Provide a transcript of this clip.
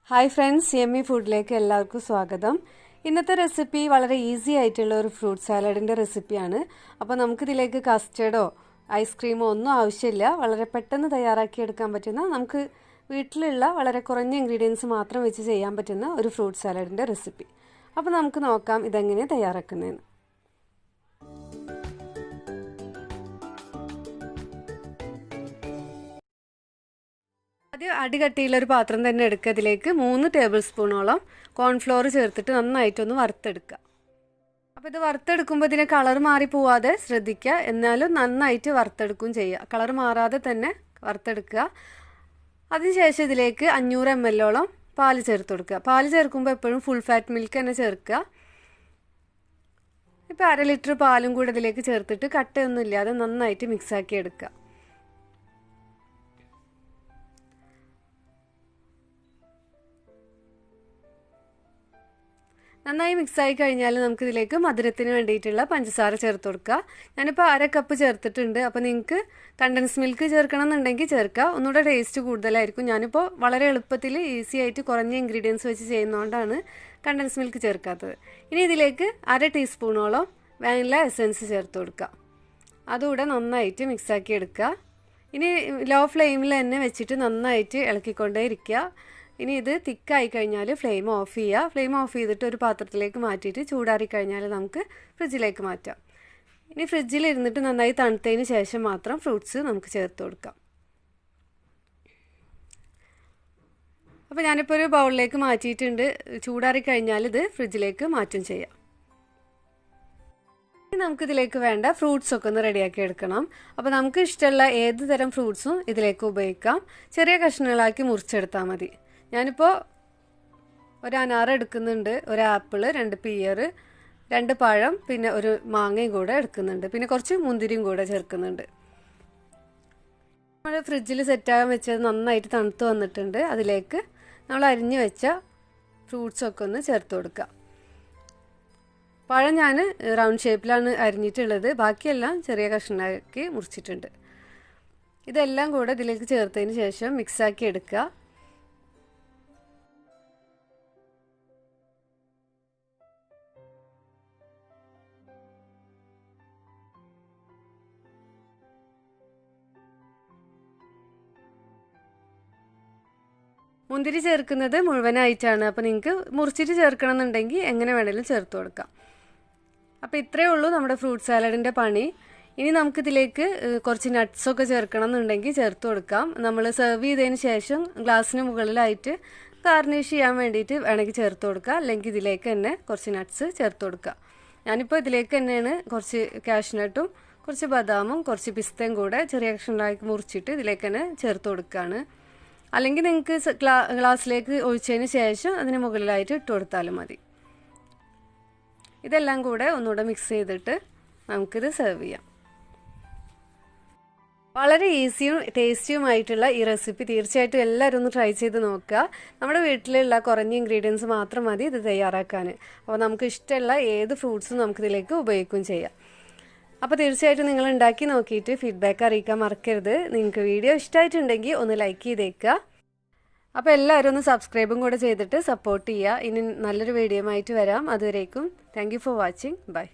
Hi friends, yummy ഫുഡിലേക്ക് എല്ലാവർക്കും സ്വാഗതം. ഇന്നത്തെ റെസിപ്പി വളരെ ഈസി ആയിട്ടുള്ള ഒരു ഫ്രൂട്ട് സാലഡിൻ്റെ റെസിപ്പിയാണ്. അപ്പോൾ നമുക്കിതിലേക്ക് കസ്റ്റേർഡോ ഐസ്ക്രീമോ ഒന്നും ആവശ്യമില്ല. വളരെ പെട്ടെന്ന് തയ്യാറാക്കിയെടുക്കാൻ പറ്റുന്ന, നമുക്ക് വീട്ടിലുള്ള വളരെ കുറഞ്ഞ ഇൻഗ്രീഡിയൻസ് മാത്രം വെച്ച് ചെയ്യാൻ പറ്റുന്ന ഒരു ഫ്രൂട്ട് സാലഡിൻ്റെ റെസിപ്പി. അപ്പോൾ നമുക്ക് നോക്കാം ഇതെങ്ങനെ തയ്യാറാക്കുന്നതെന്ന്. അടികട്ടിയുള്ള ഒരു പാത്രം തന്നെ എടുക്കുക. അതിലേക്ക് 3 ടേബിൾ സ്പൂണോളം കോൺഫ്ലോർ ചേർത്തിട്ട് നന്നായിട്ടൊന്ന് വറുത്തെടുക്കുക. അപ്പോൾ ഇത് വറുത്തെടുക്കുമ്പോൾ ഇതിന് കളർ മാറി പോവാതെ ശ്രദ്ധിക്കുക. എന്നാലും നന്നായിട്ട് വറുത്തെടുക്കുകയും ചെയ്യുക. കളർ മാറാതെ തന്നെ വറുത്തെടുക്കുക. അതിനുശേഷം ഇതിലേക്ക് 500 ml പാല് ചേർത്ത് കൊടുക്കുക. പാല് ചേർക്കുമ്പോൾ എപ്പോഴും ഫുൾ ഫാറ്റ് മിൽക്ക് തന്നെ ചേർക്കുക. ഇപ്പോൾ 1/2 ലിറ്റർ പാലും കൂടെ ഇതിലേക്ക് ചേർത്തിട്ട് കട്ടയൊന്നും ഇല്ലാതെ നന്നായിട്ട് മിക്സാക്കി എടുക്കുക. നന്നായി മിക്സായി കഴിഞ്ഞാൽ നമുക്കിതിലേക്ക് മധുരത്തിന് വേണ്ടിയിട്ടുള്ള പഞ്ചസാര ചേർത്ത് കൊടുക്കുക. ഞാനിപ്പോൾ 1/2 കപ്പ് ചേർത്തിട്ടുണ്ട്. അപ്പോൾ നിങ്ങൾക്ക് കണ്ടൻസ് മിൽക്ക് ചേർക്കണം എന്നുണ്ടെങ്കിൽ ചേർക്കുക. ഒന്നുകൂടെ ടേസ്റ്റ് കൂടുതലായിരിക്കും. ഞാനിപ്പോൾ വളരെ എളുപ്പത്തിൽ ഈസി ആയിട്ട് കുറഞ്ഞ ഇൻഗ്രീഡിയൻസ് വെച്ച് ചെയ്യുന്നതുകൊണ്ടാണ് കണ്ടൻസ് മിൽക്ക് ചേർക്കാത്തത്. ഇനി ഇതിലേക്ക് 1/2 ടീസ്പൂണോളം വാനില എസൻസ് ചേർത്ത് കൊടുക്കുക. അതുകൂടെ നന്നായിട്ട് മിക്സാക്കി എടുക്കുക. ഇനി ലോ ഫ്ലെയിമിൽ തന്നെ വെച്ചിട്ട് നന്നായിട്ട് ഇളക്കിക്കൊണ്ടേ ഇരിക്കുക. ഇനി ഇത് തിക്കായി കഴിഞ്ഞാൽ ഫ്ലെയിം ഓഫ് ചെയ്യുക. ഫ്ലെയിം ഓഫ് ചെയ്തിട്ട് ഒരു പാത്രത്തിലേക്ക് മാറ്റിയിട്ട് ചൂടാറി കഴിഞ്ഞാൽ നമുക്ക് ഫ്രിഡ്ജിലേക്ക് മാറ്റാം. ഇനി ഫ്രിഡ്ജിൽ ഇരുന്നിട്ട് നന്നായി തണുത്തതിന് ശേഷം മാത്രം ഫ്രൂട്ട്സ് നമുക്ക് ചേർത്ത് കൊടുക്കാം. അപ്പോൾ ഞാനിപ്പോൾ ഒരു ബൗളിലേക്ക് മാറ്റിയിട്ടുണ്ട്. ചൂടാറി കഴിഞ്ഞാൽ ഇത് ഫ്രിഡ്ജിലേക്ക് മാറ്റും ചെയ്യാം. ഇനി നമുക്കിതിലേക്ക് വേണ്ട ഫ്രൂട്ട്സ് ഒക്കെ ഒന്ന് റെഡിയാക്കി എടുക്കണം. അപ്പോൾ നമുക്ക് ഇഷ്ടമുള്ള ഏത് തരം ഫ്രൂട്ട്സും ഇതിലേക്ക് ഉപയോഗിക്കാം. ചെറിയ കഷ്ണങ്ങളാക്കി മുറിച്ചെടുത്താൽ മതി. ഞാനിപ്പോൾ ഒരു അനാർ എടുക്കുന്നുണ്ട്, ഒരു ആപ്പിൾ, 2 പിയർ, 2 പഴം, പിന്നെ ഒരു മാങ്ങയും കൂടെ എടുക്കുന്നുണ്ട്. പിന്നെ കുറച്ച് മുന്തിരിയും കൂടെ ചേർക്കുന്നുണ്ട്. നമ്മൾ ഫ്രിഡ്ജിൽ സെറ്റാകാൻ വെച്ചത് നന്നായിട്ട് തണുത്ത് വന്നിട്ടുണ്ട്. അതിലേക്ക് നമ്മൾ അരിഞ്ഞു വെച്ച ഫ്രൂട്ട്സൊക്കെ ഒന്ന് ചേർത്ത് കൊടുക്കുക. പഴം ഞാൻ റൗണ്ട് ഷേപ്പിലാണ് അരിഞ്ഞിട്ടുള്ളത്. ബാക്കിയെല്ലാം ചെറിയ കഷ്ണമാക്കി മുറിച്ചിട്ടുണ്ട്. ഇതെല്ലാം കൂടെ ഇതിലേക്ക് ചേർത്തതിന് ശേഷം മിക്സാക്കി എടുക്കുക. മുന്തിരി ചേർക്കുന്നത് മുഴുവനായിട്ടാണ്. അപ്പോൾ നിങ്ങൾക്ക് മുറിച്ചിട്ട് ചേർക്കണം എന്നുണ്ടെങ്കിൽ എങ്ങനെ വേണമെങ്കിലും ചേർത്ത് കൊടുക്കാം. അപ്പോൾ ഇത്രയേ ഉള്ളൂ നമ്മുടെ ഫ്രൂട്ട് സാലഡിൻ്റെ പണി. ഇനി നമുക്കിതിലേക്ക് കുറച്ച് നട്ട്സൊക്കെ ചേർക്കണം എന്നുണ്ടെങ്കിൽ ചേർത്ത് കൊടുക്കാം. നമ്മൾ സെർവ് ചെയ്തതിന് ശേഷം ഗ്ലാസ്സിന് മുകളിലായിട്ട് ഗാർണിഷ് ചെയ്യാൻ വേണ്ടിയിട്ട് വേണമെങ്കിൽ ചേർത്ത് കൊടുക്കുക. അല്ലെങ്കിൽ ഇതിലേക്ക് തന്നെ കുറച്ച് നട്ട്സ് ചേർത്ത് കൊടുക്കുക. ഞാനിപ്പോൾ ഇതിലേക്ക് തന്നെയാണ് കുറച്ച് കാഷ്നട്ടും കുറച്ച് ബദാമും കുറച്ച് പിസ്തയും കൂടെ ചെറിയ കഷ്ണങ്ങളാക്കി മുറിച്ചിട്ട് ഇതിലേക്ക് തന്നെ ചേർത്ത് കൊടുക്കുകയാണ്. അല്ലെങ്കിൽ നിങ്ങൾക്ക് ഗ്ലാസ്സിലേക്ക് ഒഴിച്ചതിന് ശേഷം അതിന് മുകളിലായിട്ട് ഇട്ട് കൊടുത്താലും മതി. ഇതെല്ലാം കൂടെ ഒന്നുകൂടെ മിക്സ് ചെയ്തിട്ട് നമുക്കിത് സെർവ് ചെയ്യാം. വളരെ ഈസിയും ടേസ്റ്റിയുമായിട്ടുള്ള ഈ റെസിപ്പി തീർച്ചയായിട്ടും എല്ലാവരും ഒന്ന് ട്രൈ ചെയ്ത് നോക്കുക. നമ്മുടെ വീട്ടിലുള്ള കുറഞ്ഞ ഇൻഗ്രീഡിയൻസ് മാത്രം മതി ഇത് തയ്യാറാക്കാൻ. അപ്പോൾ നമുക്ക് ഇഷ്ടമുള്ള ഏത് ഫ്രൂട്ട്സും നമുക്കിതിലേക്ക് ഉപയോഗിക്കുകയും ചെയ്യാം. അപ്പോൾ തീർച്ചയായിട്ടും നിങ്ങൾ ഉണ്ടാക്കി നോക്കിയിട്ട് ഫീഡ്ബാക്ക് അറിയിക്കാൻ മറക്കരുത്. നിങ്ങൾക്ക് വീഡിയോ ഇഷ്ടമായിട്ടുണ്ടെങ്കിൽ ഒന്ന് ലൈക്ക് ചെയ്തേക്കുക. അപ്പോൾ എല്ലാവരും ഒന്ന് സബ്സ്ക്രൈബും കൂടെ ചെയ്തിട്ട് സപ്പോർട്ട് ചെയ്യുക. ഇനി നല്ലൊരു വീഡിയോ ആയിട്ട് വരാം. അതുവരേക്കും thank you for watching. By.